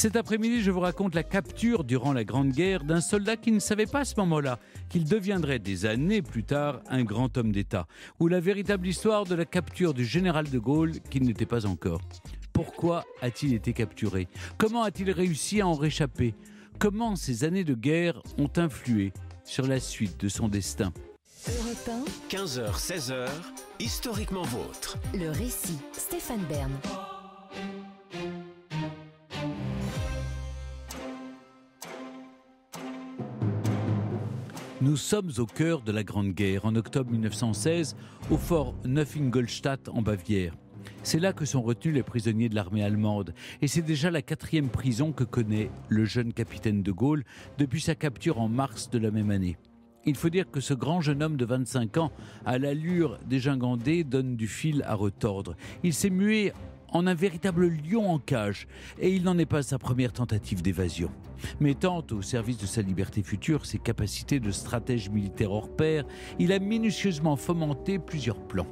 Cet après-midi, je vous raconte la capture durant la Grande Guerre d'un soldat qui ne savait pas à ce moment-là qu'il deviendrait des années plus tard un grand homme d'État, ou la véritable histoire de la capture du général de Gaulle qui n'était pas encore. Pourquoi a-t-il été capturé ? Comment a-t-il réussi à en réchapper ? Comment ces années de guerre ont influé sur la suite de son destin ? Europe 1, 15h, 16h, historiquement vôtre. le récit, Stéphane Bern. Nous sommes au cœur de la Grande Guerre, en octobre 1916, au fort Neuf-Ingolstadt en Bavière. C'est là que sont retenus les prisonniers de l'armée allemande. Et c'est déjà la 4e prison que connaît le jeune capitaine de Gaulle depuis sa capture en mars de la même année. Il faut dire que ce grand jeune homme de 25 ans, à l'allure dégingandée, donne du fil à retordre. Il s'est mué en un véritable lion en cage, et il n'en est pas à sa première tentative d'évasion. Mettant au service de sa liberté future ses capacités de stratège militaire hors pair, il a minutieusement fomenté plusieurs plans.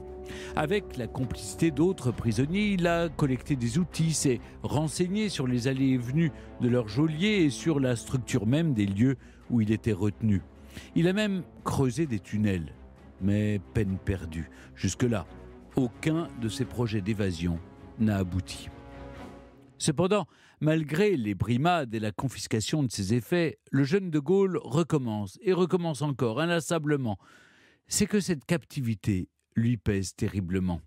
Avec la complicité d'autres prisonniers, il a collecté des outils, s'est renseigné sur les allées et venues de leurs geôliers et sur la structure même des lieux où il était retenu. Il a même creusé des tunnels, mais peine perdue. Jusque-là, aucun de ses projets d'évasion n'a abouti. Cependant, malgré les brimades et la confiscation de ses effets, le jeune de Gaulle recommence et recommence encore, inlassablement. C'est que cette captivité lui pèse terriblement.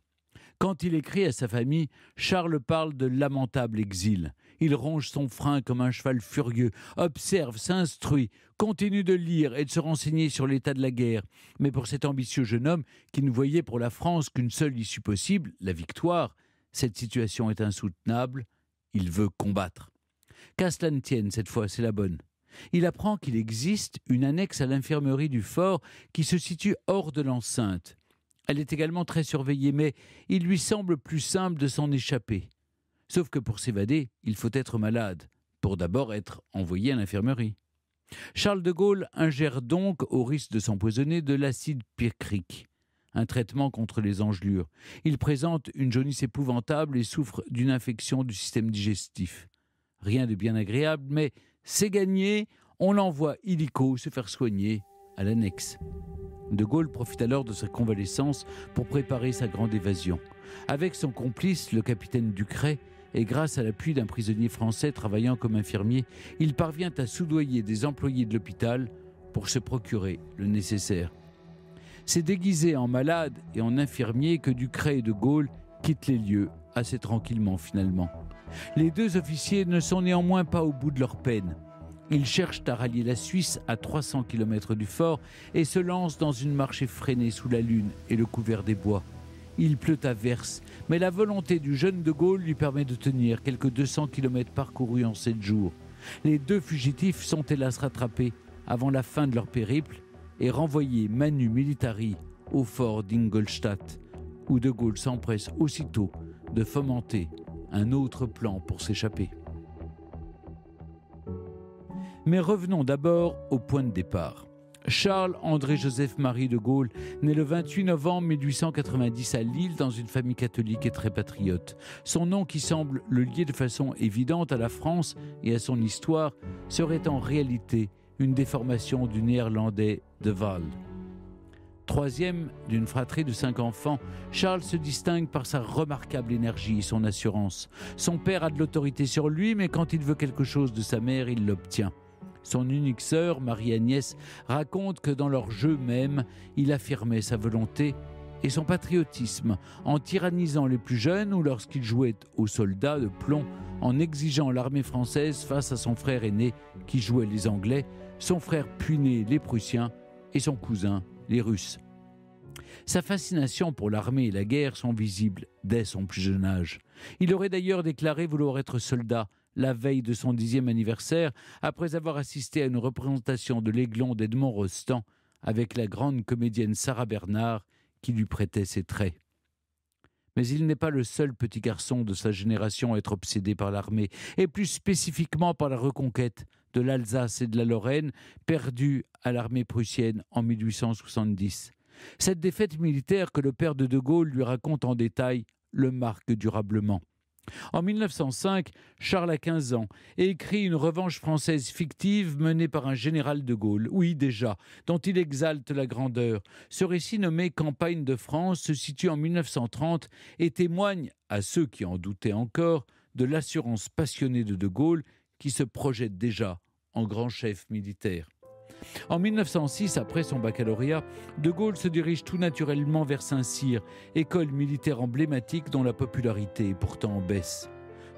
Quand il écrit à sa famille, Charles parle de lamentable exil. Il ronge son frein comme un cheval furieux, observe, s'instruit, continue de lire et de se renseigner sur l'état de la guerre. Mais pour cet ambitieux jeune homme qui ne voyait pour la France qu'une seule issue possible, la victoire, cette situation est insoutenable, il veut combattre. Qu'à cela ne tienne, cette fois, c'est la bonne. Il apprend qu'il existe une annexe à l'infirmerie du fort qui se situe hors de l'enceinte. Elle est également très surveillée, mais il lui semble plus simple de s'en échapper. Sauf que pour s'évader, il faut être malade, pour d'abord être envoyé à l'infirmerie. Charles de Gaulle ingère donc, au risque de s'empoisonner, de l'acide picrique, un traitement contre les engelures. Il présente une jaunisse épouvantable et souffre d'une infection du système digestif. Rien de bien agréable, mais c'est gagné, on l'envoie illico se faire soigner à l'annexe. De Gaulle profite alors de sa convalescence pour préparer sa grande évasion. Avec son complice, le capitaine Ducret, et grâce à l'appui d'un prisonnier français travaillant comme infirmier, il parvient à soudoyer des employés de l'hôpital pour se procurer le nécessaire. C'est déguisé en malade et en infirmier que Ducret et de Gaulle quittent les lieux, assez tranquillement finalement. Les deux officiers ne sont néanmoins pas au bout de leur peine. Ils cherchent à rallier la Suisse à 300 km du fort et se lancent dans une marche effrénée sous la lune et le couvert des bois. Il pleut à verse, mais la volonté du jeune de Gaulle lui permet de tenir quelques 200 km parcourus en 7 jours. Les deux fugitifs sont hélas rattrapés avant la fin de leur périple et renvoyés manu militari au fort d'Ingolstadt, où de Gaulle s'empresse aussitôt de fomenter un autre plan pour s'échapper. Mais revenons d'abord au point de départ. Charles-André-Joseph-Marie de Gaulle naît le 28 novembre 1890 à Lille dans une famille catholique et très patriote. Son nom, qui semble le lier de façon évidente à la France et à son histoire, serait en réalité une déformation du néerlandais de Waal. Troisième d'une fratrie de 5 enfants, Charles se distingue par sa remarquable énergie et son assurance. Son père a de l'autorité sur lui, mais quand il veut quelque chose de sa mère, il l'obtient. Son unique sœur, Marie-Agnès, raconte que dans leur jeu même, il affirmait sa volonté et son patriotisme en tyrannisant les plus jeunes ou lorsqu'il jouait aux soldats de plomb, en exigeant l'armée française face à son frère aîné qui jouait les Anglais, son frère puiné les Prussiens et son cousin les Russes. Sa fascination pour l'armée et la guerre sont visibles dès son plus jeune âge. Il aurait d'ailleurs déclaré vouloir être soldat la veille de son 10e anniversaire, après avoir assisté à une représentation de l'Aiglon d'Edmond Rostand avec la grande comédienne Sarah Bernard qui lui prêtait ses traits. Mais il n'est pas le seul petit garçon de sa génération à être obsédé par l'armée, et plus spécifiquement par la reconquête de l'Alsace et de la Lorraine, perdue à l'armée prussienne en 1870. Cette défaite militaire que le père de Gaulle lui raconte en détail le marque durablement. En 1905, Charles a 15 ans et écrit une revanche française fictive menée par un général de Gaulle, oui déjà, dont il exalte la grandeur. Ce récit nommé Campagne de France se situe en 1930 et témoigne, à ceux qui en doutaient encore, de l'assurance passionnée de Gaulle qui se projette déjà en grand chef militaire. En 1906, après son baccalauréat, De Gaulle se dirige tout naturellement vers Saint-Cyr, école militaire emblématique dont la popularité est pourtant en baisse.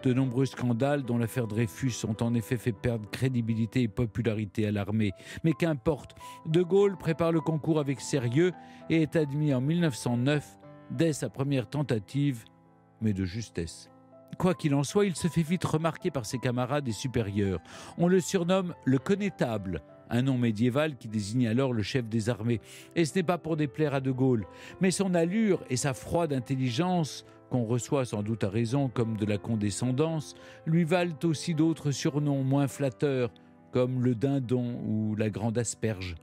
De nombreux scandales, dont l'affaire Dreyfus, ont en effet fait perdre crédibilité et popularité à l'armée. Mais qu'importe, De Gaulle prépare le concours avec sérieux et est admis en 1909, dès sa première tentative, mais de justesse. Quoi qu'il en soit, il se fait vite remarquer par ses camarades et supérieurs. On le surnomme le connétable, un nom médiéval qui désignait alors le chef des armées. Et ce n'est pas pour déplaire à De Gaulle, mais son allure et sa froide intelligence, qu'on reçoit sans doute à raison comme de la condescendance, lui valent aussi d'autres surnoms moins flatteurs, comme le dindon ou la grande asperge.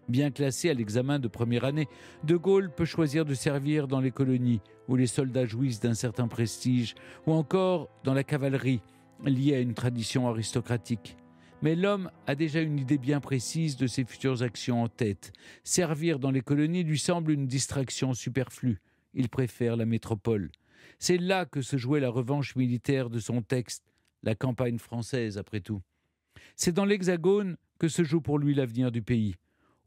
Bien classé à l'examen de première année, De Gaulle peut choisir de servir dans les colonies, où les soldats jouissent d'un certain prestige, ou encore dans la cavalerie, liée à une tradition aristocratique. Mais l'homme a déjà une idée bien précise de ses futures actions en tête. Servir dans les colonies lui semble une distraction superflue. Il préfère la métropole. C'est là que se jouait la revanche militaire de son texte, la campagne française après tout. C'est dans l'Hexagone que se joue pour lui l'avenir du pays.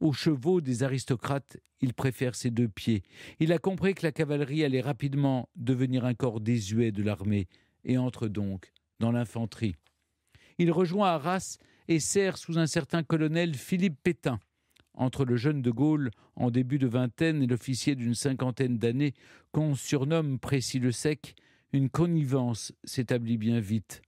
Aux chevaux des aristocrates, il préfère ses 2 pieds. Il a compris que la cavalerie allait rapidement devenir un corps désuet de l'armée et entre donc dans l'infanterie. Il rejoint Arras et sert sous un certain colonel Philippe Pétain. Entre le jeune De Gaulle, en début de vingtaine, et l'officier d'une 50aine d'années, qu'on surnomme Précy le Sec, une connivence s'établit bien vite.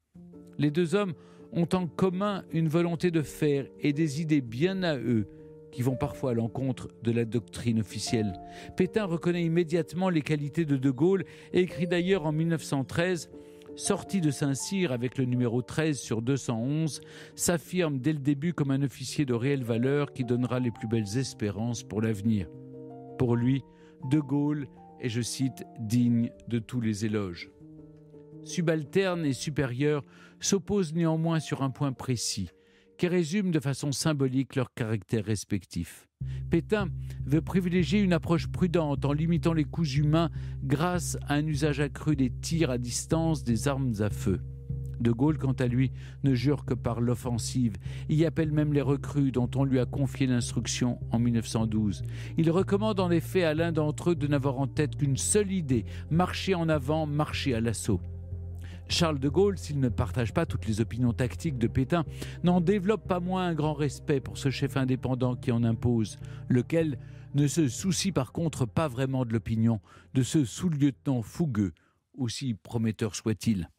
Les 2 hommes ont en commun une volonté de faire et des idées bien à eux, qui vont parfois à l'encontre de la doctrine officielle. Pétain reconnaît immédiatement les qualités de Gaulle et écrit d'ailleurs en 1913 « Sorti de Saint-Cyr avec le numéro 13 sur 211, s'affirme dès le début comme un officier de réelle valeur qui donnera les plus belles espérances pour l'avenir. » Pour lui, De Gaulle est, je cite, « digne de tous les éloges ». Subalternes et supérieurs s'opposent néanmoins sur un point précis, qui résume de façon symbolique leurs caractères respectifs. Pétain veut privilégier une approche prudente en limitant les coups humains grâce à un usage accru des tirs à distance des armes à feu. De Gaulle, quant à lui, ne jure que par l'offensive. Il y appelle même les recrues dont on lui a confié l'instruction en 1912. Il recommande en effet à l'un d'entre eux de n'avoir en tête qu'une seule idée, marcher en avant, marcher à l'assaut. Charles de Gaulle, s'il ne partage pas toutes les opinions tactiques de Pétain, n'en développe pas moins un grand respect pour ce chef indépendant qui en impose, lequel ne se soucie par contre pas vraiment de l'opinion de ce sous-lieutenant fougueux, aussi prometteur soit-il.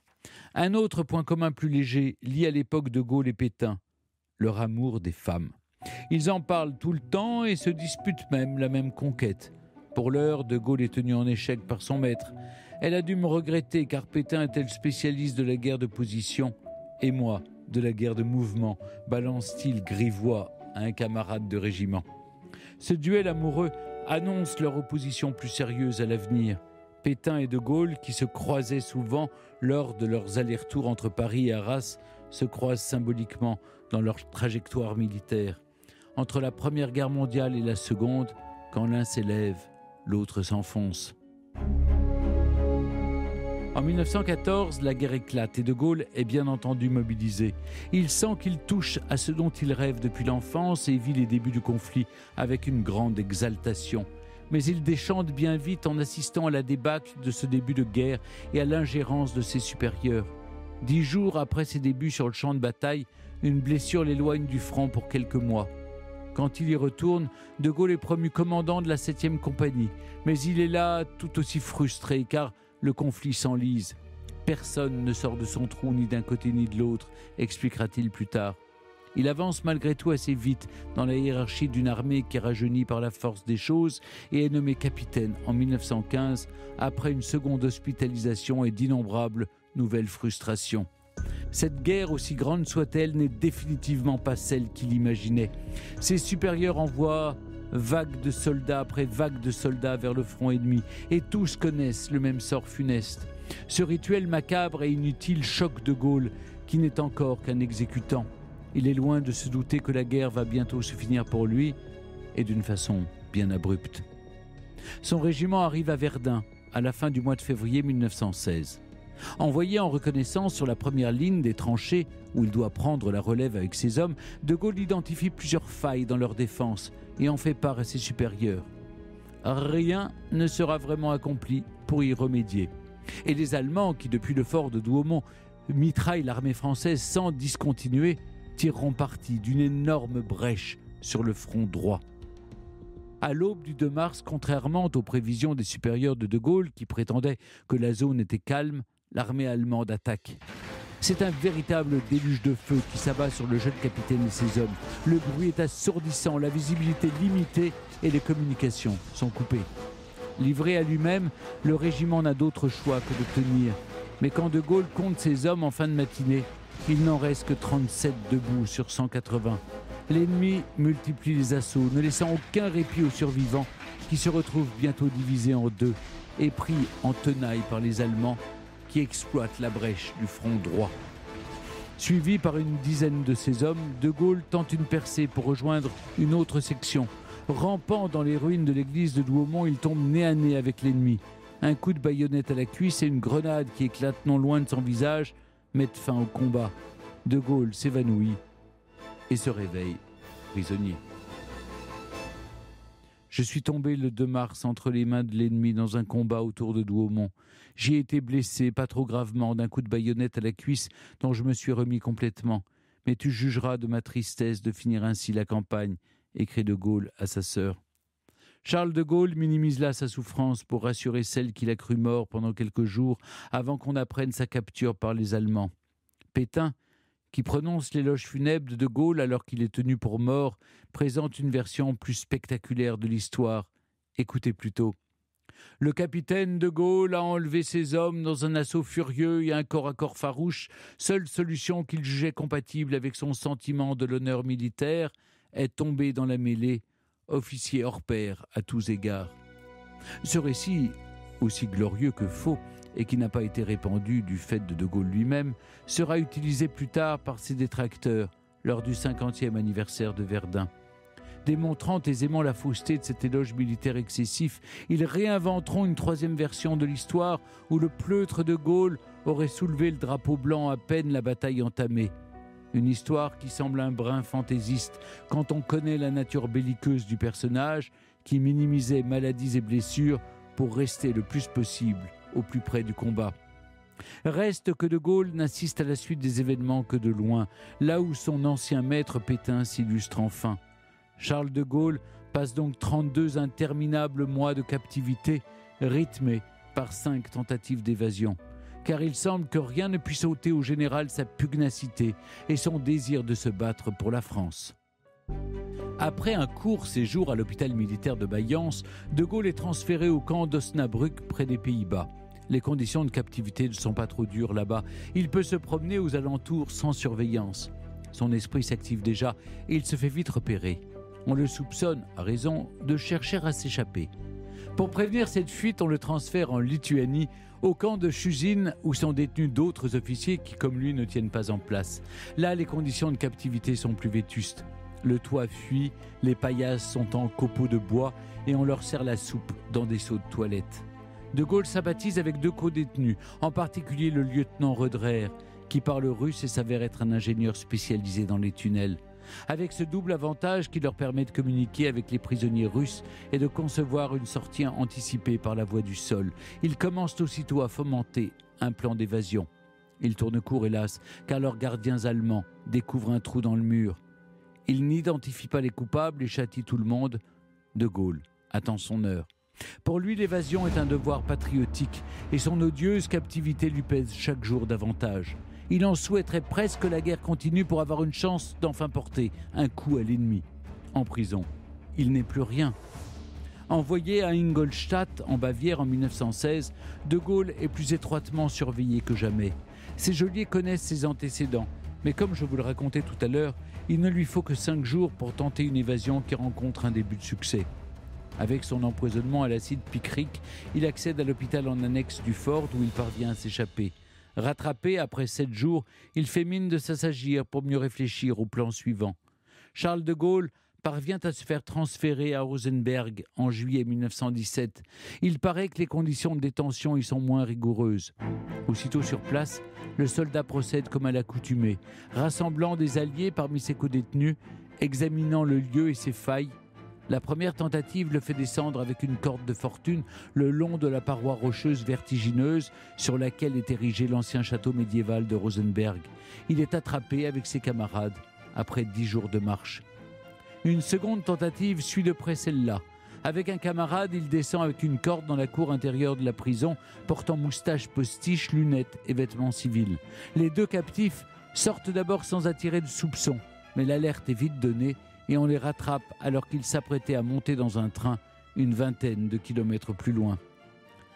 Un autre point commun plus léger lié à l'époque de Gaulle et Pétain, leur amour des femmes. Ils en parlent tout le temps et se disputent même la même conquête. Pour l'heure, de Gaulle est tenu en échec par son maître. Elle a dû me regretter car Pétain est-elle spécialiste de la guerre de position et moi de la guerre de mouvement, balance-t-il grivois à un camarade de régiment. Ce duel amoureux annonce leur opposition plus sérieuse à l'avenir. Pétain et de Gaulle, qui se croisaient souvent lors de leurs allers-retours entre Paris et Arras, se croisent symboliquement dans leur trajectoire militaire. Entre la Première Guerre mondiale et la Seconde, quand l'un s'élève, l'autre s'enfonce. En 1914, la guerre éclate et de Gaulle est bien entendu mobilisé. Il sent qu'il touche à ce dont il rêve depuis l'enfance et vit les débuts du conflit avec une grande exaltation. Mais il déchante bien vite en assistant à la débâcle de ce début de guerre et à l'ingérence de ses supérieurs. 10 jours après ses débuts sur le champ de bataille, une blessure l'éloigne du front pour quelques mois. Quand il y retourne, de Gaulle est promu commandant de la 7e compagnie. Mais il est là tout aussi frustré car le conflit s'enlise. Personne ne sort de son trou ni d'un côté ni de l'autre, expliquera-t-il plus tard. Il avance malgré tout assez vite dans la hiérarchie d'une armée qui rajeunit par la force des choses et est nommé capitaine en 1915 après une seconde hospitalisation et d'innombrables nouvelles frustrations. Cette guerre, aussi grande soit-elle, n'est définitivement pas celle qu'il imaginait. Ses supérieurs envoient vagues de soldats après vagues de soldats vers le front ennemi, et tous connaissent le même sort funeste. Ce rituel macabre et inutile choque de Gaulle, qui n'est encore qu'un exécutant. Il est loin de se douter que la guerre va bientôt se finir pour lui, et d'une façon bien abrupte. Son régiment arrive à Verdun, à la fin du mois de février 1916. Envoyé en reconnaissance sur la première ligne des tranchées, où il doit prendre la relève avec ses hommes, De Gaulle identifie plusieurs failles dans leur défense et en fait part à ses supérieurs. Rien ne sera vraiment accompli pour y remédier. Et les Allemands, qui depuis le fort de Douaumont mitraillent l'armée française sans discontinuer, tireront parti d'une énorme brèche sur le front droit. À l'aube du 2 mars, contrairement aux prévisions des supérieurs de De Gaulle qui prétendaient que la zone était calme, l'armée allemande attaque. C'est un véritable déluge de feu qui s'abat sur le jeune capitaine et ses hommes. Le bruit est assourdissant, la visibilité limitée et les communications sont coupées. Livré à lui-même, le régiment n'a d'autre choix que de tenir. Mais quand De Gaulle compte ses hommes en fin de matinée, il n'en reste que 37 debout sur 180. L'ennemi multiplie les assauts, ne laissant aucun répit aux survivants qui se retrouvent bientôt divisés en deux et pris en tenaille par les Allemands qui exploitent la brèche du front droit. Suivi par une dizaine de ses hommes, De Gaulle tente une percée pour rejoindre une autre section. Rampant dans les ruines de l'église de Douaumont, il tombe nez à nez avec l'ennemi. Un coup de baïonnette à la cuisse et une grenade qui éclate non loin de son visage mettent fin au combat. De Gaulle s'évanouit et se réveille prisonnier. Je suis tombé le 2 mars entre les mains de l'ennemi dans un combat autour de Douaumont. J'y ai été blessé, pas trop gravement, d'un coup de baïonnette à la cuisse dont je me suis remis complètement. Mais tu jugeras de ma tristesse de finir ainsi la campagne, écrit De Gaulle à sa sœur. Charles de Gaulle minimise là sa souffrance pour rassurer celle qu'il a cru mort pendant quelques jours avant qu'on apprenne sa capture par les Allemands. Pétain, qui prononce l'éloge funèbre de De Gaulle alors qu'il est tenu pour mort, présente une version plus spectaculaire de l'histoire. Écoutez plutôt. Le capitaine De Gaulle a enlevé ses hommes dans un assaut furieux et un corps à corps farouche. Seule solution qu'il jugeait compatible avec son sentiment de l'honneur militaire est tombé dans la mêlée, officier hors pair à tous égards. Ce récit, aussi glorieux que faux, et qui n'a pas été répandu du fait de De Gaulle lui-même, sera utilisé plus tard par ses détracteurs lors du 50e anniversaire de Verdun. Démontrant aisément la fausseté de cet éloge militaire excessif, ils réinventeront une troisième version de l'histoire où le pleutre De Gaulle aurait soulevé le drapeau blanc à peine la bataille entamée. Une histoire qui semble un brin fantaisiste quand on connaît la nature belliqueuse du personnage qui minimisait maladies et blessures pour rester le plus possible au plus près du combat. Reste que De Gaulle n'assiste à la suite des événements que de loin, là où son ancien maître Pétain s'illustre enfin. Charles de Gaulle passe donc 32 interminables mois de captivité, rythmés par 5 tentatives d'évasion. Car il semble que rien ne puisse ôter au général sa pugnacité et son désir de se battre pour la France. Après un court séjour à l'hôpital militaire de Mayence, De Gaulle est transféré au camp d'Osnabrück près des Pays-Bas. Les conditions de captivité ne sont pas trop dures là-bas. Il peut se promener aux alentours sans surveillance. Son esprit s'active déjà et il se fait vite repérer. On le soupçonne, à raison, de chercher à s'échapper. Pour prévenir cette fuite, on le transfère en Lituanie, au camp de Chusine, où sont détenus d'autres officiers qui, comme lui, ne tiennent pas en place. Là, les conditions de captivité sont plus vétustes. Le toit fuit, les paillasses sont en copeaux de bois et on leur sert la soupe dans des seaux de toilette. De Gaulle sympathise avec 2 co-détenus, en particulier le lieutenant Roederer, qui parle russe et s'avère être un ingénieur spécialisé dans les tunnels. Avec ce double avantage qui leur permet de communiquer avec les prisonniers russes et de concevoir une sortie anticipée par la voie du sol, ils commencent aussitôt à fomenter un plan d'évasion. Ils tournent court, hélas, car leurs gardiens allemands découvrent un trou dans le mur. Ils n'identifient pas les coupables et châtient tout le monde. De Gaulle attend son heure. Pour lui, l'évasion est un devoir patriotique et son odieuse captivité lui pèse chaque jour davantage. Il en souhaiterait presque que la guerre continue pour avoir une chance d'enfin porter un coup à l'ennemi. En prison, il n'est plus rien. Envoyé à Ingolstadt, en Bavière, en 1916, De Gaulle est plus étroitement surveillé que jamais. Ses geôliers connaissent ses antécédents, mais comme je vous le racontais tout à l'heure, il ne lui faut que 5 jours pour tenter une évasion qui rencontre un début de succès. Avec son empoisonnement à l'acide picrique, il accède à l'hôpital en annexe du fort où il parvient à s'échapper. Rattrapé après 7 jours, il fait mine de s'assagir pour mieux réfléchir au plan suivant. Charles de Gaulle parvient à se faire transférer à Rosenberg en juillet 1917. Il paraît que les conditions de détention y sont moins rigoureuses. Aussitôt sur place, le soldat procède comme à l'accoutumée, rassemblant des alliés parmi ses codétenus, examinant le lieu et ses failles. La première tentative le fait descendre avec une corde de fortune le long de la paroi rocheuse vertigineuse sur laquelle est érigé l'ancien château médiéval de Rosenberg. Il est attrapé avec ses camarades après 10 jours de marche. Une seconde tentative suit de près celle-là. Avec un camarade, il descend avec une corde dans la cour intérieure de la prison, portant moustache postiche, lunettes et vêtements civils. Les 2 captifs sortent d'abord sans attirer de soupçons, mais l'alerte est vite donnée et on les rattrape alors qu'ils s'apprêtaient à monter dans un train une vingtaine de kilomètres plus loin.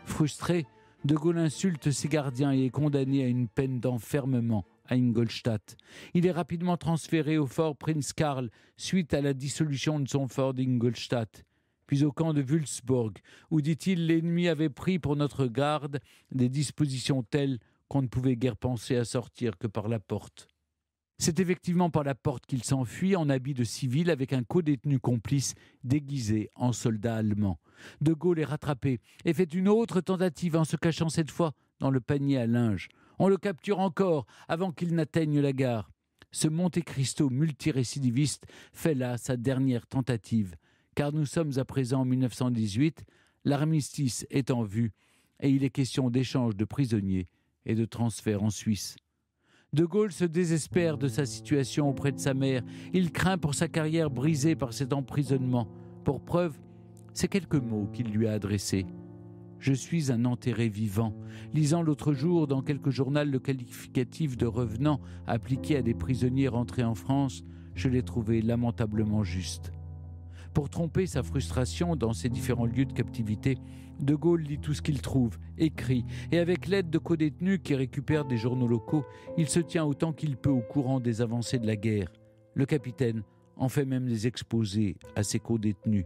Frustré, De Gaulle insulte ses gardiens et est condamné à une peine d'enfermement à Ingolstadt. Il est rapidement transféré au fort Prinz Karl suite à la dissolution de son fort d'Ingolstadt, puis au camp de Wülzburg, où, dit-il, l'ennemi avait pris pour notre garde des dispositions telles qu'on ne pouvait guère penser à sortir que par la porte. C'est effectivement par la porte qu'il s'enfuit en habit de civil avec un codétenu complice déguisé en soldat allemand. De Gaulle est rattrapé et fait une autre tentative en se cachant cette fois dans le panier à linge. On le capture encore avant qu'il n'atteigne la gare. Ce Monte Cristo multirécidiviste fait là sa dernière tentative, car nous sommes à présent en 1918, l'armistice est en vue et il est question d'échange de prisonniers et de transfert en Suisse. De Gaulle se désespère de sa situation auprès de sa mère. Il craint pour sa carrière brisée par cet emprisonnement. Pour preuve, ces quelques mots qu'il lui a adressés. « Je suis un enterré vivant », lisant l'autre jour dans quelque journal le qualificatif de revenant appliqué à des prisonniers rentrés en France, je l'ai trouvé lamentablement juste. Pour tromper sa frustration dans ces différents lieux de captivité, De Gaulle lit tout ce qu'il trouve, écrit, et avec l'aide de codétenus qui récupèrent des journaux locaux, il se tient autant qu'il peut au courant des avancées de la guerre. Le capitaine en fait même des exposés à ses codétenus.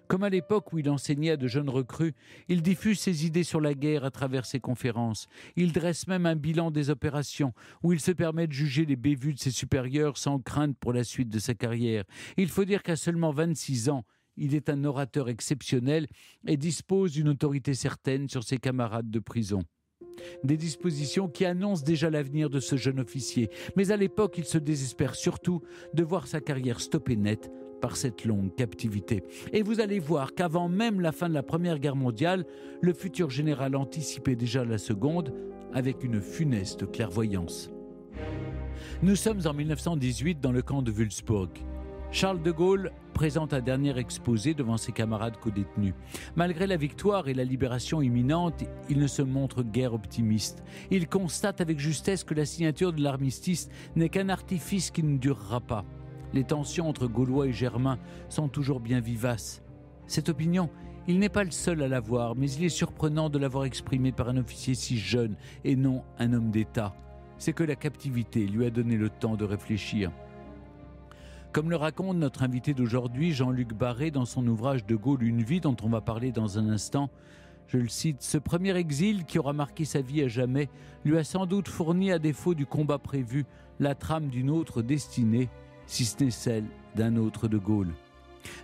Comme à l'époque où il enseignait à de jeunes recrues, il diffuse ses idées sur la guerre à travers ses conférences. Il dresse même un bilan des opérations, où il se permet de juger les bévues de ses supérieurs sans crainte pour la suite de sa carrière. Il faut dire qu'à seulement 26 ans, il est un orateur exceptionnel et dispose d'une autorité certaine sur ses camarades de prison. Des dispositions qui annoncent déjà l'avenir de ce jeune officier. Mais à l'époque, il se désespère surtout de voir sa carrière stoppée net par cette longue captivité. Et vous allez voir qu'avant même la fin de la Première Guerre mondiale, le futur général anticipait déjà la seconde avec une funeste clairvoyance. Nous sommes en 1918 dans le camp de Wülzburg. Charles de Gaulle présente un dernier exposé devant ses camarades codétenus. Malgré la victoire et la libération imminente, il ne se montre guère optimiste. Il constate avec justesse que la signature de l'armistice n'est qu'un artifice qui ne durera pas. Les tensions entre Gaulois et Germains sont toujours bien vivaces. Cette opinion, il n'est pas le seul à l'avoir, mais il est surprenant de l'avoir exprimée par un officier si jeune et non un homme d'État. C'est que la captivité lui a donné le temps de réfléchir. Comme le raconte notre invité d'aujourd'hui, Jean-Luc Barré, dans son ouvrage De Gaulle, une vie, dont on va parler dans un instant, je le cite, « Ce premier exil qui aura marqué sa vie à jamais lui a sans doute fourni, à défaut du combat prévu, la trame d'une autre destinée, si ce n'est celle d'un autre de Gaulle. »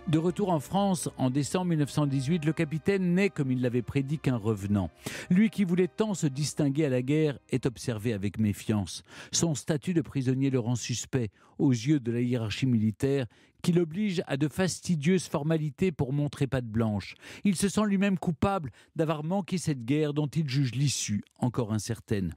De retour en France, en décembre 1918, le capitaine n'est, comme il l'avait prédit, qu'un revenant. Lui qui voulait tant se distinguer à la guerre est observé avec méfiance. Son statut de prisonnier le rend suspect aux yeux de la hiérarchie militaire qui l'oblige à de fastidieuses formalités pour montrer patte blanche. Il se sent lui-même coupable d'avoir manqué cette guerre dont il juge l'issue encore incertaine.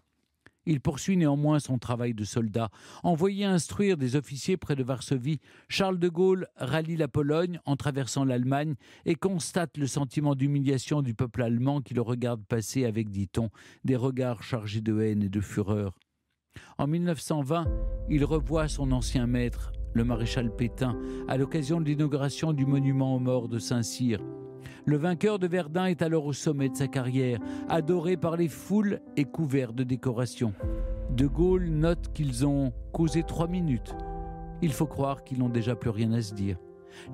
Il poursuit néanmoins son travail de soldat. Envoyé instruire des officiers près de Varsovie, Charles de Gaulle rallie la Pologne en traversant l'Allemagne et constate le sentiment d'humiliation du peuple allemand qui le regarde passer avec, dit-on, des regards chargés de haine et de fureur. En 1920, il revoit son ancien maître, le maréchal Pétain, à l'occasion de l'inauguration du monument aux morts de Saint-Cyr. Le vainqueur de Verdun est alors au sommet de sa carrière, adoré par les foules et couvert de décorations. De Gaulle note qu'ils ont causé 3 minutes. Il faut croire qu'ils n'ont déjà plus rien à se dire.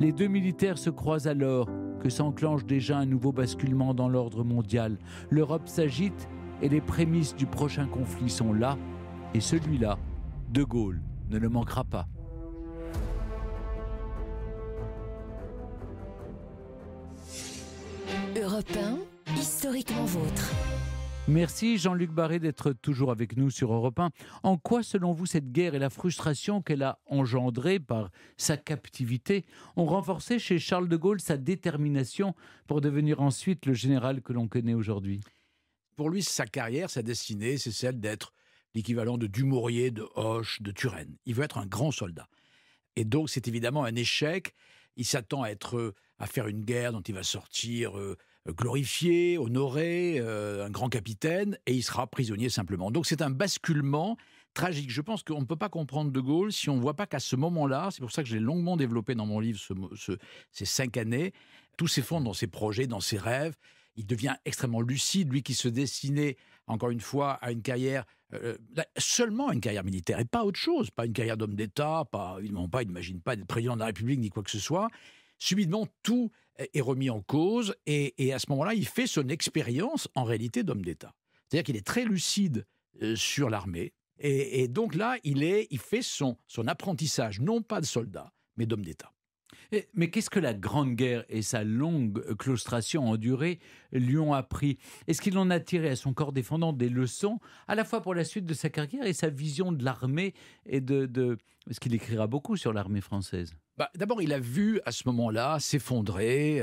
Les deux militaires se croisent alors que s'enclenche déjà un nouveau basculement dans l'ordre mondial. L'Europe s'agite et les prémices du prochain conflit sont là. Et celui-là, De Gaulle, ne le manquera pas. Europe 1, historiquement vôtre. Merci Jean-Luc Barré d'être toujours avec nous sur Europe 1. En quoi, selon vous, cette guerre et la frustration qu'elle a engendrée par sa captivité ont renforcé chez Charles de Gaulle sa détermination pour devenir ensuite le général que l'on connaît aujourd'hui ? Pour lui, sa carrière, sa destinée, c'est celle d'être l'équivalent de Dumouriez, de Hoche, de Turenne. Il veut être un grand soldat. Et donc, c'est évidemment un échec. Il s'attend à faire une guerre dont il va sortir glorifié, honoré, un grand capitaine, et il sera prisonnier simplement. Donc c'est un basculement tragique. Je pense qu'on ne peut pas comprendre De Gaulle si on ne voit pas qu'à ce moment-là, c'est pour ça que je l'ai longuement développé dans mon livre ces 5 années, tout s'effondre dans ses projets, dans ses rêves. Il devient extrêmement lucide, lui qui se destinait, encore une fois, à une carrière, seulement une carrière militaire, et pas autre chose, pas une carrière d'homme d'État, il n'imagine pas d'être président de la République, ni quoi que ce soit. Subitement, tout est remis en cause, et à ce moment-là, il fait son expérience, en réalité, d'homme d'État. C'est-à-dire qu'il est très lucide sur l'armée, et donc là, il fait son apprentissage, non pas de soldat, mais d'homme d'État. Mais qu'est-ce que la Grande Guerre et sa longue claustration endurée lui ont appris ? Est-ce qu'il en a tiré à son corps défendant des leçons, à la fois pour la suite de sa carrière et sa vision de l'armée et parce qu'il écrira beaucoup sur l'armée française. D'abord, il a vu à ce moment-là s'effondrer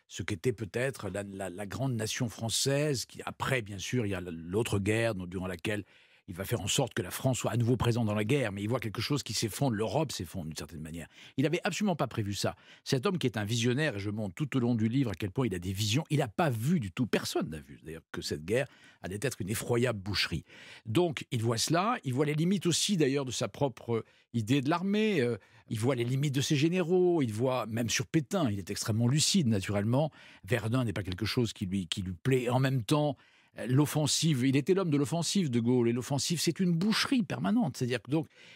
ce qu'était peut-être la grande nation française, qui après, bien sûr, il y a l'autre guerre durant laquelle il va faire en sorte que la France soit à nouveau présente dans la guerre, mais il voit quelque chose qui s'effondre, l'Europe s'effondre d'une certaine manière. Il n'avait absolument pas prévu ça. Cet homme qui est un visionnaire, et je montre tout au long du livre à quel point il a des visions, il n'a pas vu du tout, personne n'a vu d'ailleurs, que cette guerre allait être une effroyable boucherie. Donc il voit cela, il voit les limites aussi d'ailleurs de sa propre idée de l'armée, il voit les limites de ses généraux, il voit même sur Pétain, il est extrêmement lucide naturellement, Verdun n'est pas quelque chose qui lui plaît, et en même temps, l'offensive, il était l'homme de l'offensive, De Gaulle, et l'offensive, c'est une boucherie permanente. C'est-à-dire que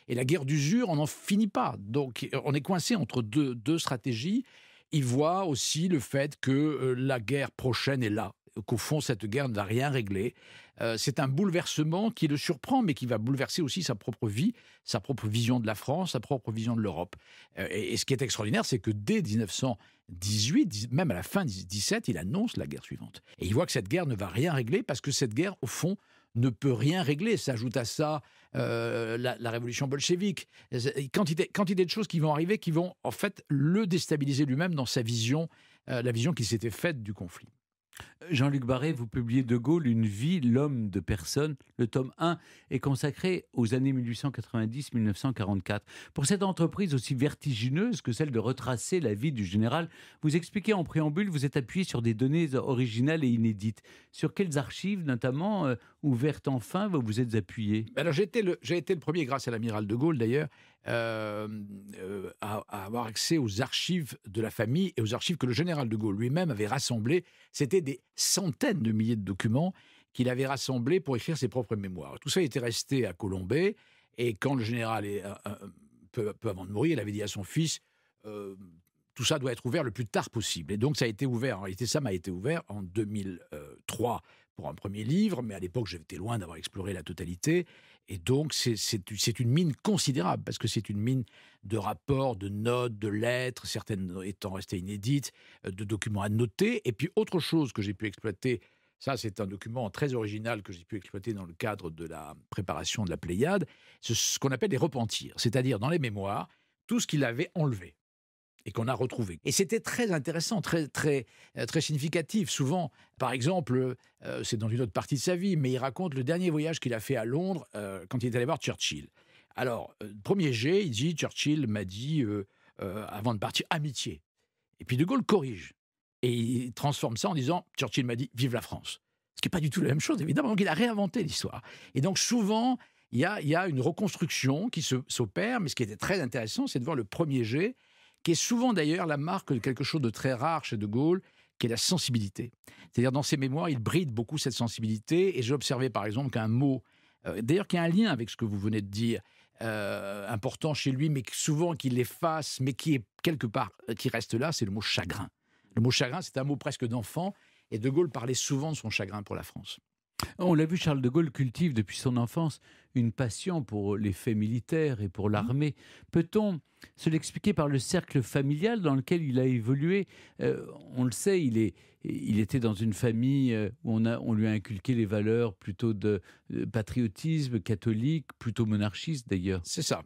et la guerre d'usure, on n'en finit pas. Donc, on est coincé entre deux stratégies. Il voit aussi le fait que la guerre prochaine est là, qu'au fond, cette guerre ne va rien régler. C'est un bouleversement qui le surprend, mais qui va bouleverser aussi sa propre vie, sa propre vision de la France, sa propre vision de l'Europe. Et ce qui est extraordinaire, c'est que dès 1918, même à la fin de 1917, il annonce la guerre suivante. Et il voit que cette guerre ne va rien régler, parce que cette guerre, au fond, ne peut rien régler. S'ajoute à ça la révolution bolchevique. Quantité de choses qui vont arriver, qui vont en fait le déstabiliser lui-même dans sa vision, la vision qu'il s'était faite du conflit. Jean-Luc Barré, vous publiez De Gaulle, une vie, l'homme de personne. Le tome 1 est consacré aux années 1890-1944. Pour cette entreprise aussi vertigineuse que celle de retracer la vie du général, vous expliquez en préambule, vous êtes appuyé sur des données originales et inédites. Sur quelles archives, notamment, ouvertes enfin, vous vous êtes appuyé ? Alors j'ai été le premier, grâce à l'amiral de Gaulle d'ailleurs, à avoir accès aux archives de la famille et aux archives que le général de Gaulle lui-même avait rassemblées. C'était des centaines de milliers de documents qu'il avait rassemblés pour écrire ses propres mémoires. Tout ça était resté à Colombey, et quand le général, peu avant de mourir, il avait dit à son fils tout ça doit être ouvert le plus tard possible. Et donc ça a été ouvert. En réalité, ça m'a été ouvert en 2003 pour un premier livre, mais à l'époque, j'étais loin d'avoir exploré la totalité. Et donc, c'est une mine considérable, parce que c'est une mine de rapports, de notes, de lettres, certaines étant restées inédites, de documents à noter. Et puis, autre chose que j'ai pu exploiter, ça, c'est un document très original que j'ai pu exploiter dans le cadre de la préparation de la Pléiade, c'est ce qu'on appelle les repentirs, c'est-à-dire dans les mémoires, tout ce qu'il avait enlevé et qu'on a retrouvé. Et c'était très intéressant, très significatif. Souvent, par exemple, c'est dans une autre partie de sa vie, mais il raconte le dernier voyage qu'il a fait à Londres quand il est allé voir Churchill. Alors, premier jet, il dit, Churchill m'a dit, avant de partir, amitié. Et puis De Gaulle corrige. Et il transforme ça en disant, Churchill m'a dit, vive la France. Ce qui n'est pas du tout la même chose, évidemment. Donc il a réinventé l'histoire. Et donc souvent, il y a une reconstruction qui s'opère, mais ce qui était très intéressant, c'est de voir le premier jet, qui est souvent d'ailleurs la marque de quelque chose de très rare chez De Gaulle, qui est la sensibilité. C'est-à-dire dans ses mémoires, il bride beaucoup cette sensibilité, et j'ai observé par exemple qu'un mot, d'ailleurs qui a un lien avec ce que vous venez de dire, important chez lui, mais souvent qu'il efface, mais qui est quelque part, qui reste là, c'est le mot chagrin. Le mot chagrin, c'est un mot presque d'enfant, et De Gaulle parlait souvent de son chagrin pour la France. On l'a vu, Charles de Gaulle cultive depuis son enfance une passion pour les faits militaires et pour l'armée. Peut-on se l'expliquer par le cercle familial dans lequel il a évolué ? On le sait, il était dans une famille où on lui a inculqué les valeurs plutôt de patriotisme catholique, plutôt monarchiste d'ailleurs. C'est ça.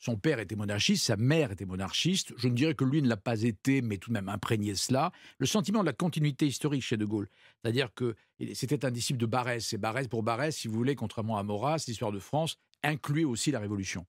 Son père était monarchiste, sa mère était monarchiste. Je ne dirais que lui ne l'a pas été, mais tout de même imprégné de cela. Le sentiment de la continuité historique chez De Gaulle, c'est-à-dire que c'était un disciple de Barrès. Et pour Barrès, si vous voulez, contrairement à Maurras, l'histoire de France incluait aussi la Révolution.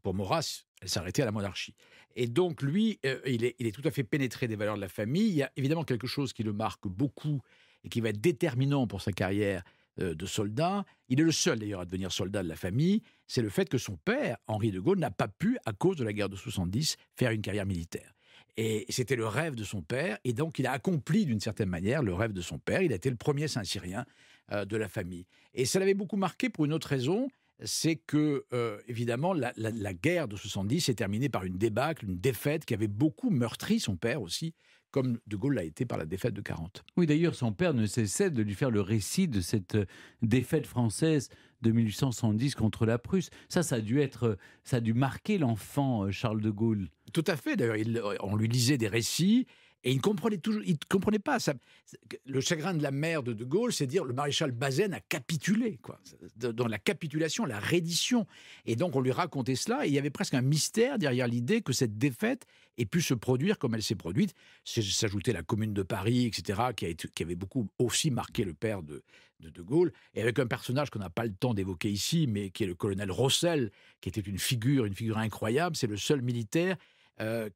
Pour Maurras, elle s'arrêtait à la monarchie. Et donc lui, il est tout à fait pénétré des valeurs de la famille. Il y a évidemment quelque chose qui le marque beaucoup et qui va être déterminant pour sa carrière de soldat. Il est le seul d'ailleurs à devenir soldat de la famille. C'est le fait que son père, Henri de Gaulle, n'a pas pu, à cause de la guerre de 70, faire une carrière militaire. Et c'était le rêve de son père, et donc il a accompli d'une certaine manière le rêve de son père. Il a été le premier Saint-Cyrien de la famille. Et ça l'avait beaucoup marqué pour une autre raison, c'est que, évidemment, la guerre de 70 s'est terminée par une débâcle, une défaite qui avait beaucoup meurtri son père aussi, comme De Gaulle l'a été par la défaite de 40. Oui, d'ailleurs, son père ne cessait de lui faire le récit de cette défaite française de 1870 contre la Prusse. Ça a dû marquer l'enfant Charles de Gaulle. Tout à fait, d'ailleurs, on lui lisait des récits, et il ne comprenait pas. Le chagrin de la mère de Gaulle, c'est dire le maréchal Bazaine a capitulé, quoi. Dans la capitulation, la reddition. Et donc on lui racontait cela, et il y avait presque un mystère derrière l'idée que cette défaite ait pu se produire comme elle s'est produite. S'ajoutait la Commune de Paris, etc., qui avait beaucoup aussi marqué le père de Gaulle, et avec un personnage qu'on n'a pas le temps d'évoquer ici, mais qui est le colonel Rossel, qui était une figure incroyable. C'est le seul militaire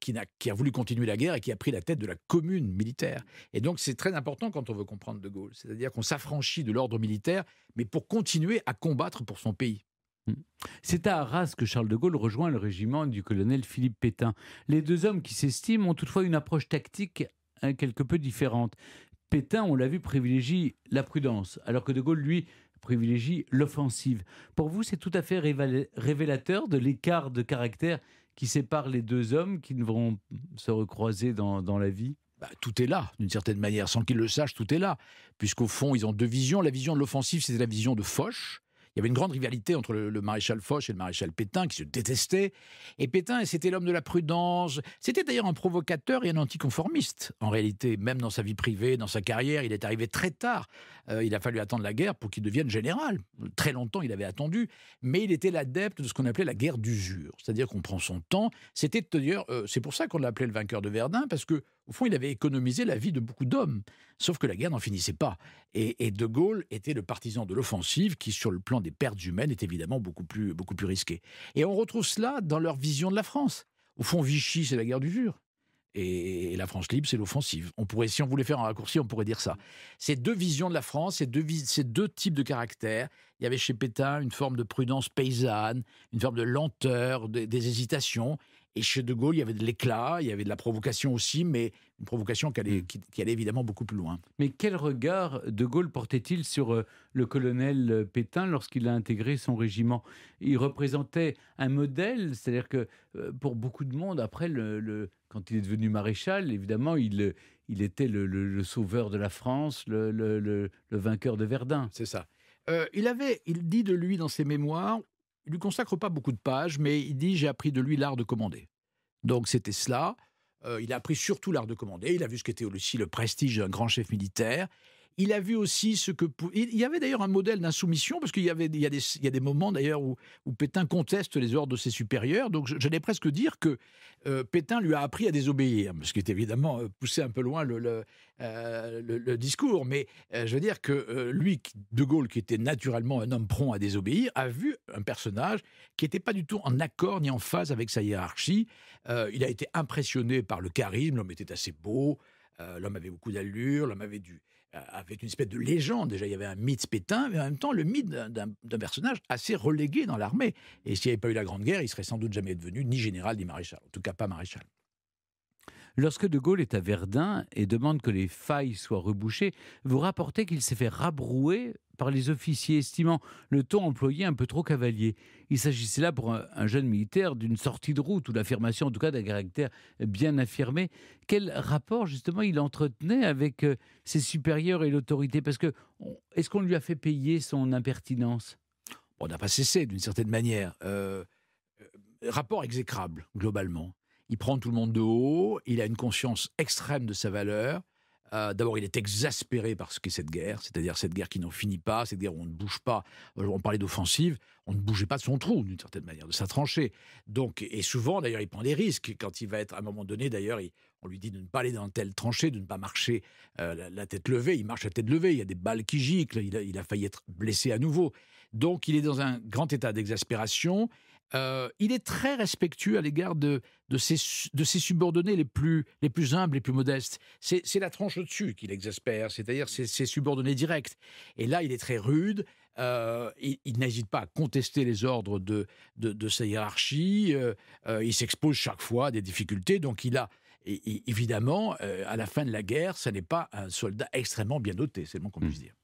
qui a voulu continuer la guerre et qui a pris la tête de la commune militaire. Et donc c'est très important quand on veut comprendre De Gaulle. C'est-à-dire qu'on s'affranchit de l'ordre militaire, mais pour continuer à combattre pour son pays. C'est à Arras que Charles de Gaulle rejoint le régiment du colonel Philippe Pétain. Les deux hommes qui s'estiment ont toutefois une approche tactique quelque peu différente. Pétain, on l'a vu, privilégie la prudence, alors que De Gaulle, lui, privilégie l'offensive. Pour vous, c'est tout à fait révélateur de l'écart de caractère qui sépare les deux hommes qui ne vont se recroiser dans la vie ? Tout est là, d'une certaine manière. Sans qu'ils le sachent, tout est là. Puisqu'au fond, ils ont deux visions. La vision de l'offensive, c'était la vision de Foch. Il y avait une grande rivalité entre le maréchal Foch et le maréchal Pétain, qui se détestaient. Et Pétain, c'était l'homme de la prudence. C'était d'ailleurs un provocateur et un anticonformiste, en réalité. Même dans sa vie privée, dans sa carrière, il est arrivé très tard. Il a fallu attendre la guerre pour qu'il devienne général. Très longtemps, il avait attendu. Mais il était l'adepte de ce qu'on appelait la guerre d'usure. C'est-à-dire qu'on prend son temps. C'était d'ailleurs, c'est pour ça qu'on l'appelait le vainqueur de Verdun, parce que au fond, il avait économisé la vie de beaucoup d'hommes. Sauf que la guerre n'en finissait pas. Et De Gaulle était le partisan de l'offensive qui, sur le plan des pertes humaines, est évidemment beaucoup plus risquée. Et on retrouve cela dans leur vision de la France. Au fond, Vichy, c'est la guerre d'usure. Et la France libre, c'est l'offensive. Si on voulait faire un raccourci, on pourrait dire ça. Ces deux visions de la France, ces deux types de caractères. Il y avait chez Pétain une forme de prudence paysanne, une forme de lenteur, des hésitations. Et chez De Gaulle, il y avait de l'éclat, il y avait de la provocation aussi, mais une provocation qui allait évidemment beaucoup plus loin. Mais quel regard De Gaulle portait-il sur le colonel Pétain lorsqu'il a intégré son régiment ? Il représentait un modèle, c'est-à-dire que pour beaucoup de monde, après, quand il est devenu maréchal, évidemment, il était le sauveur de la France, le vainqueur de Verdun. C'est ça. Il dit de lui dans ses mémoires, il ne lui consacre pas beaucoup de pages, mais il dit « j'ai appris de lui l'art de commander ». Donc c'était cela. Il a appris surtout l'art de commander. Il a vu ce qu'était aussi le prestige d'un grand chef militaire. Il a vu aussi il y avait d'ailleurs un modèle d'insoumission, parce qu'il y a des moments d'ailleurs où Pétain conteste les ordres de ses supérieurs. Donc j'allais presque dire que Pétain lui a appris à désobéir, ce qui est évidemment poussé un peu loin le discours. Mais je veux dire que lui, De Gaulle, qui était naturellement un homme prompt à désobéir, a vu un personnage qui n'était pas du tout en accord ni en phase avec sa hiérarchie. Il a été impressionné par le charisme. L'homme était assez beau, l'homme avait beaucoup d'allure, l'homme avait une espèce de légende. Déjà, il y avait un mythe Pétain, mais en même temps, le mythe d'un personnage assez relégué dans l'armée. Et s'il n'y avait pas eu la Grande Guerre, il serait sans doute jamais devenu ni général ni maréchal. En tout cas, pas maréchal. Lorsque De Gaulle est à Verdun et demande que les failles soient rebouchées, vous rapportez qu'il s'est fait rabrouer par les officiers, estimant le ton employé un peu trop cavalier. Il s'agissait là pour un jeune militaire d'une sortie de route ou l'affirmation en tout cas d'un caractère bien affirmé. Quel rapport justement il entretenait avec ses supérieurs et l'autorité? Parce que est-ce qu'on lui a fait payer son impertinence? On n'a pas cessé d'une certaine manière. Rapport exécrable, globalement. Il prend tout le monde de haut, il a une conscience extrême de sa valeur. D'abord, il est exaspéré par ce qu'est cette guerre, c'est-à-dire cette guerre qui n'en finit pas, cette guerre où on ne bouge pas. On parlait d'offensive, on ne bougeait pas de son trou, d'une certaine manière, de sa tranchée. Donc, et souvent, d'ailleurs, il prend des risques. Quand il va être, à un moment donné, d'ailleurs, on lui dit de ne pas aller dans telle tranchée, de ne pas marcher la tête levée. Il marche la tête levée, il y a des balles qui giclent, il a failli être blessé à nouveau. Donc, il est dans un grand état d'exaspération. Il est très respectueux à l'égard de ses subordonnés les plus humbles, les plus modestes. C'est la tranche au-dessus qui l'exaspère, c'est-à-dire ses subordonnés directs. Et là, il est très rude. Il n'hésite pas à contester les ordres de sa hiérarchie. Il s'expose chaque fois à des difficultés. Donc, évidemment, à la fin de la guerre, ce n'est pas un soldat extrêmement bien noté, c'est le moins qu'on puisse dire.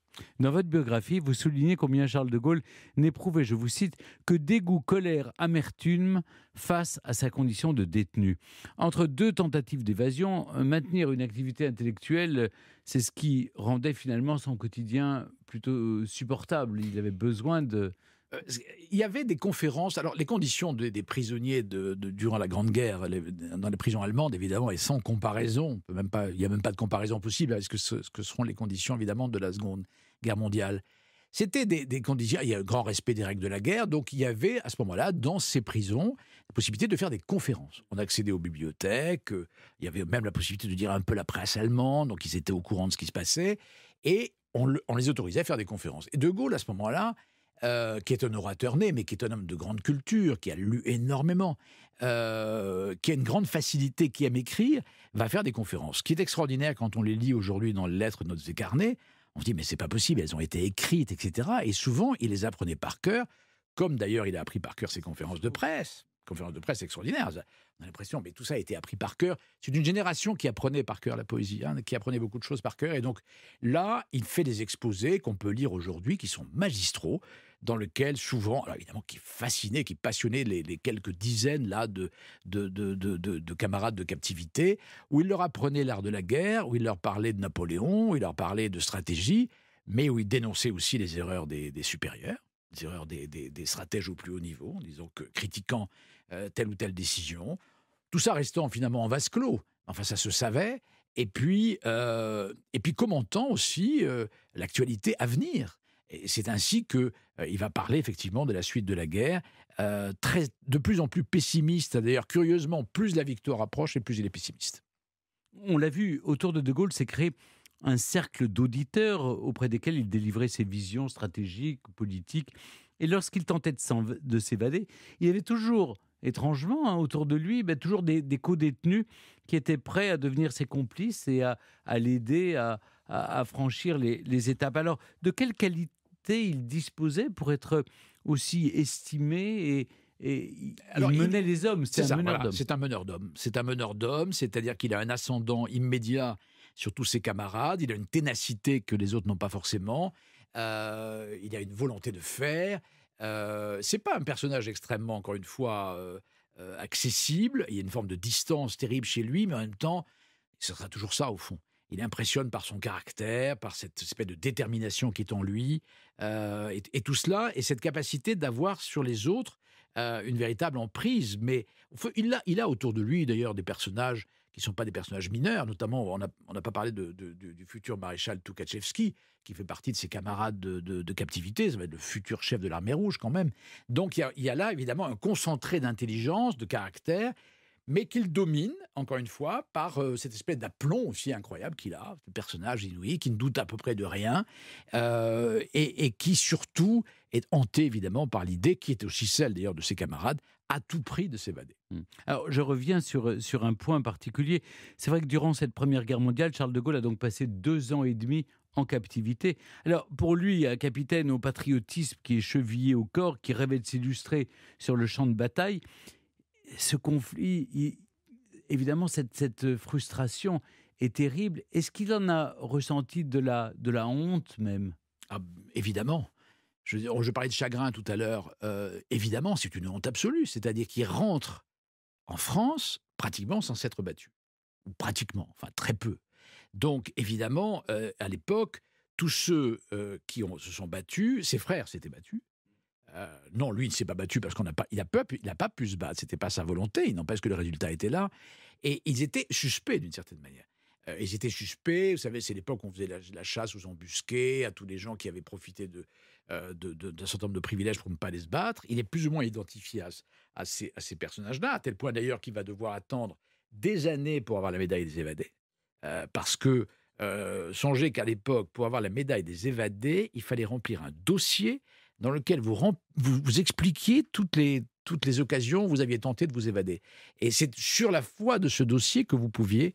Dans votre biographie, vous soulignez combien Charles de Gaulle n'éprouvait, je vous cite, que dégoût, colère, amertume face à sa condition de détenu. Entre deux tentatives d'évasion, maintenir une activité intellectuelle, c'est ce qui rendait finalement son quotidien plutôt supportable. Il avait besoin de... Il y avait des conférences. Alors, les conditions des prisonniers durant la Grande Guerre, dans les prisons allemandes, évidemment, et sans comparaison, il n'y a même pas de comparaison possible avec ce que seront les conditions, évidemment, de la Seconde Guerre mondiale. C'était des conditions. Il y a un grand respect des règles de la guerre. Donc, il y avait, à ce moment-là, dans ces prisons, la possibilité de faire des conférences. On accédait aux bibliothèques. Il y avait même la possibilité de dire un peu la presse allemande. Donc, ils étaient au courant de ce qui se passait. Et on les autorisait à faire des conférences. Et De Gaulle, à ce moment-là, qui est un orateur né, mais qui est un homme de grande culture, qui a lu énormément, qui a une grande facilité, qui aime écrire, va faire des conférences. Ce qui est extraordinaire quand on les lit aujourd'hui dans les lettres de nos carnets, on se dit mais c'est pas possible, elles ont été écrites, etc. Et souvent, il les apprenait par cœur, comme d'ailleurs il a appris par cœur ses conférences de presse. Conférences de presse extraordinaires. On a l'impression, mais tout ça a été appris par cœur. C'est une génération qui apprenait par cœur la poésie, qui apprenait beaucoup de choses par cœur. Et donc là, il fait des exposés qu'on peut lire aujourd'hui, qui sont magistraux, dans lesquels souvent, alors évidemment, qui fascinaient, qui passionnaient les quelques dizaines là de camarades de captivité, où il leur apprenait l'art de la guerre, où il leur parlait de Napoléon, où il leur parlait de stratégie, mais où il dénonçait aussi les erreurs des supérieurs, les erreurs des stratèges au plus haut niveau, disons que critiquant telle ou telle décision. Tout ça restant finalement en vase clos. Enfin, ça se savait. Et puis commentant aussi l'actualité à venir. Et c'est ainsi qu'il va parler effectivement de la suite de la guerre, de plus en plus pessimiste. D'ailleurs, curieusement, plus la victoire approche et plus il est pessimiste. On l'a vu, autour de Gaulle s'est créé un cercle d'auditeurs auprès desquels il délivrait ses visions stratégiques, politiques. Et lorsqu'il tentait de s'évader, il y avait toujours, étrangement, autour de lui, toujours des co-détenus qui étaient prêts à devenir ses complices et à l'aider à franchir les étapes. Alors, de quelle qualité il disposait pour être aussi estimé alors, il menait les hommes, c'est un meneur d'hommes. C'est un meneur d'hommes. C'est un meneur d'hommes, c'est-à-dire qu'il a un ascendant immédiat sur tous ses camarades, il a une ténacité que les autres n'ont pas forcément, il a une volonté de faire. C'est pas un personnage extrêmement, encore une fois, accessible. Il y a une forme de distance terrible chez lui, mais en même temps, ce sera toujours ça au fond. Il impressionne par son caractère, par cette espèce de détermination qui est en lui, et tout cela, et cette capacité d'avoir sur les autres une véritable emprise. Mais il a autour de lui d'ailleurs des personnages qui ne sont pas des personnages mineurs, notamment, on n'a pas parlé du futur maréchal Tukhachevski, qui fait partie de ses camarades de captivité, ça va être le futur chef de l'armée rouge quand même. Donc il y a là évidemment un concentré d'intelligence, de caractère, mais qu'il domine, encore une fois, par cette espèce d'aplomb aussi incroyable qu'il a, ce personnage inouï, qui ne doute à peu près de rien, et qui surtout est hanté évidemment par l'idée, qui est aussi celle d'ailleurs de ses camarades, à tout prix de s'évader. Alors, je reviens sur un point particulier. C'est vrai que durant cette Première Guerre mondiale, Charles de Gaulle a donc passé 2 ans et demi en captivité. Alors, pour lui, un capitaine au patriotisme qui est chevillé au corps, qui rêvait de s'illustrer sur le champ de bataille, ce conflit évidemment, cette frustration est terrible. Est-ce qu'il en a ressenti de la honte même? Ah, évidemment. Je parlais de chagrin tout à l'heure. Évidemment, c'est une honte absolue. C'est-à-dire qu'il rentre en France pratiquement sans s'être battu. Ou pratiquement, enfin très peu. Donc, évidemment, à l'époque, tous ceux qui se sont battus, ses frères s'étaient battus. Non, lui, il ne s'est pas battu parce il n'a pas pu se battre. C'était pas sa volonté. Il n'empêche que le résultat était là. Et ils étaient suspects d'une certaine manière. Ils étaient suspects. Vous savez, c'est l'époque où on faisait la chasse aux embusqués, à tous les gens qui avaient profité d'un certain nombre de privilèges pour ne pas aller se battre. Il est plus ou moins identifié à ces personnages-là, à tel point d'ailleurs qu'il va devoir attendre des années pour avoir la médaille des évadés. Parce que songez qu'à l'époque, pour avoir la médaille des évadés, il fallait remplir un dossier dans lequel vous expliquiez toutes les occasions où vous aviez tenté de vous évader. Et c'est sur la foi de ce dossier que vous pouviez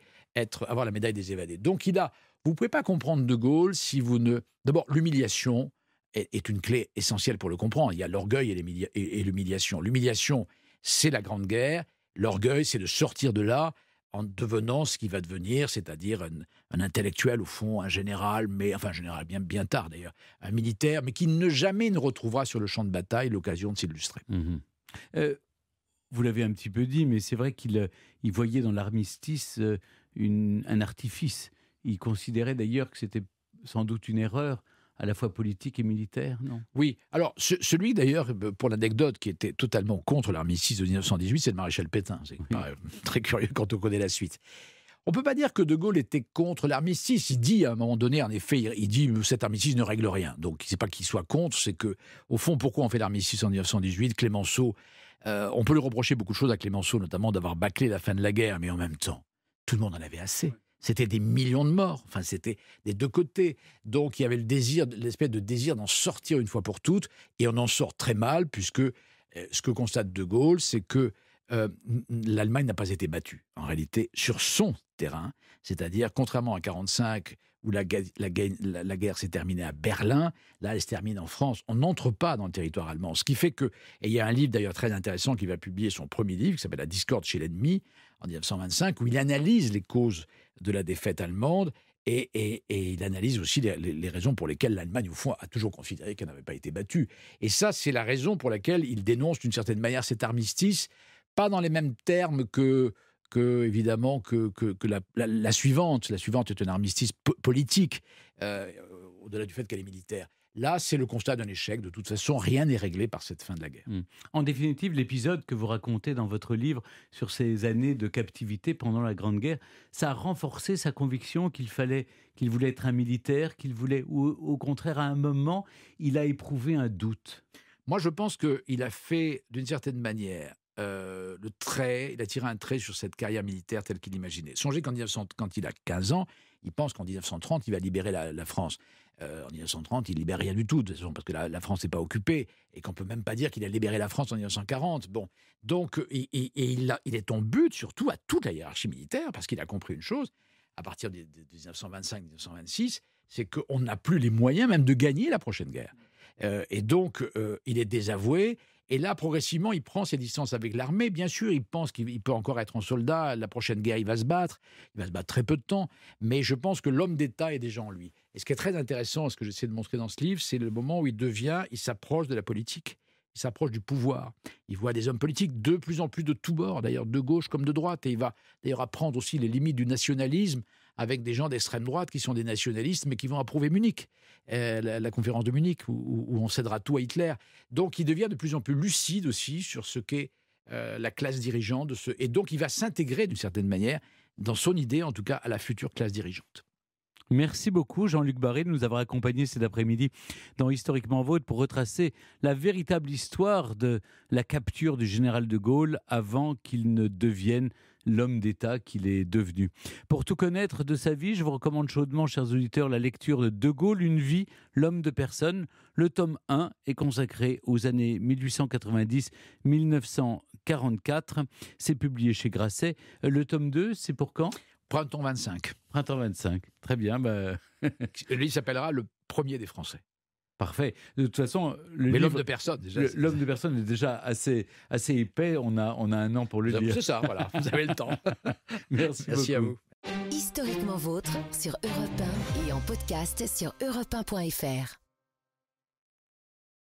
avoir la médaille des évadés. Donc vous ne pouvez pas comprendre De Gaulle si vous ne... D'abord, l'humiliation est une clé essentielle pour le comprendre. Il y a l'orgueil et l'humiliation. L'humiliation, c'est la Grande Guerre. L'orgueil, c'est de sortir de là en devenant ce qu'il va devenir, c'est-à-dire un intellectuel au fond, un général, bien tard d'ailleurs, un militaire, mais qui jamais ne retrouvera sur le champ de bataille l'occasion de s'illustrer. Vous l'avez un petit peu dit, mais c'est vrai qu'il voyait dans l'armistice un artifice. Il considérait d'ailleurs que c'était sans doute une erreur, à la fois politique et militaire, non? Oui. Alors, celui d'ailleurs, pour l'anecdote, qui était totalement contre l'armistice de 1918, c'est le maréchal Pétain. C'est très curieux quand on connaît la suite. On ne peut pas dire que De Gaulle était contre l'armistice. Il dit à un moment donné, en effet, il dit cet armistice ne règle rien. Donc, c'est pas qu'il soit contre, c'est que, au fond, pourquoi on fait l'armistice en 1918? Clémenceau, on peut lui reprocher beaucoup de choses à Clémenceau, notamment d'avoir bâclé la fin de la guerre, mais en même temps, tout le monde en avait assez. C'était des millions de morts, enfin c'était des deux côtés. Donc il y avait l'espèce de désir d'en sortir une fois pour toutes, et on en sort très mal, puisque ce que constate De Gaulle, c'est que l'Allemagne n'a pas été battue, en réalité, sur son terrain, c'est-à-dire, contrairement à 1945, où la guerre s'est terminée à Berlin, là elle se termine en France, on n'entre pas dans le territoire allemand, ce qui fait que, et il y a un livre d'ailleurs très intéressant qui va publier son premier livre, qui s'appelle La discorde chez l'ennemi, en 1925, où il analyse les causes de la défaite allemande, et il analyse aussi les raisons pour lesquelles l'Allemagne, au fond, a toujours considéré qu'elle n'avait pas été battue. Et ça, c'est la raison pour laquelle il dénonce d'une certaine manière cet armistice, pas dans les mêmes termes évidemment, que la suivante. La suivante est un armistice politique, au-delà du fait qu'elle est militaire. Là, c'est le constat d'un échec. De toute façon, rien n'est réglé par cette fin de la guerre. En définitive, l'épisode que vous racontez dans votre livre sur ces années de captivité pendant la Grande Guerre, ça a renforcé sa conviction qu'il voulait être un militaire, ou au contraire, à un moment, il a éprouvé un doute. Moi, je pense qu'il a fait, d'une certaine manière, il a tiré un trait sur cette carrière militaire telle qu'il imaginait. Songez quand il a 15 ans, il pense qu'en 1930, il va libérer la France. En 1930, il ne libère rien du tout, de toute façon, parce que la France n'est pas occupée, et qu'on ne peut même pas dire qu'il a libéré la France en 1940. Bon. Donc, il est en but, surtout, à toute la hiérarchie militaire, parce qu'il a compris une chose, à partir de 1925-1926, c'est qu'on n'a plus les moyens même de gagner la prochaine guerre. Et donc, il est désavoué. Et là, progressivement, il prend ses distances avec l'armée. Bien sûr, il pense qu'il peut encore être un soldat. La prochaine guerre, il va se battre. Il va se battre très peu de temps. Mais je pense que l'homme d'État est déjà en lui. Et ce qui est très intéressant, ce que j'essaie de montrer dans ce livre, c'est le moment où il s'approche de la politique. Il s'approche du pouvoir. Il voit des hommes politiques de plus en plus de tous bords, d'ailleurs de gauche comme de droite. Et il va d'ailleurs apprendre aussi les limites du nationalisme avec des gens d'extrême droite qui sont des nationalistes, mais qui vont approuver Munich, la conférence de Munich, où on cédera tout à Hitler. Donc il devient de plus en plus lucide aussi sur ce qu'est la classe dirigeante. Et donc il va s'intégrer d'une certaine manière, dans son idée en tout cas, à la future classe dirigeante. Merci beaucoup Jean-Luc Barré de nous avoir accompagnés cet après-midi dans Historiquement Vôtre pour retracer la véritable histoire de la capture du général de Gaulle avant qu'il ne devienne l'homme d'État qu'il est devenu. Pour tout connaître de sa vie, je vous recommande chaudement, chers auditeurs, la lecture de De Gaulle, Une vie, l'homme de personne. Le tome 1 est consacré aux années 1890-1944. C'est publié chez Grasset. Le tome 2, c'est pour quand ? Printemps 25. Printemps 25. Très bien. Lui, il s'appellera Le Premier des Français. Parfait. De toute façon, Mais l'homme de personne, déjà. L'homme de personne est déjà assez épais. On a un an pour le lire. C'est ça, voilà. Vous avez le temps. Merci beaucoup. À vous. Historiquement vôtre sur Europe 1 et en podcast sur europe1.fr.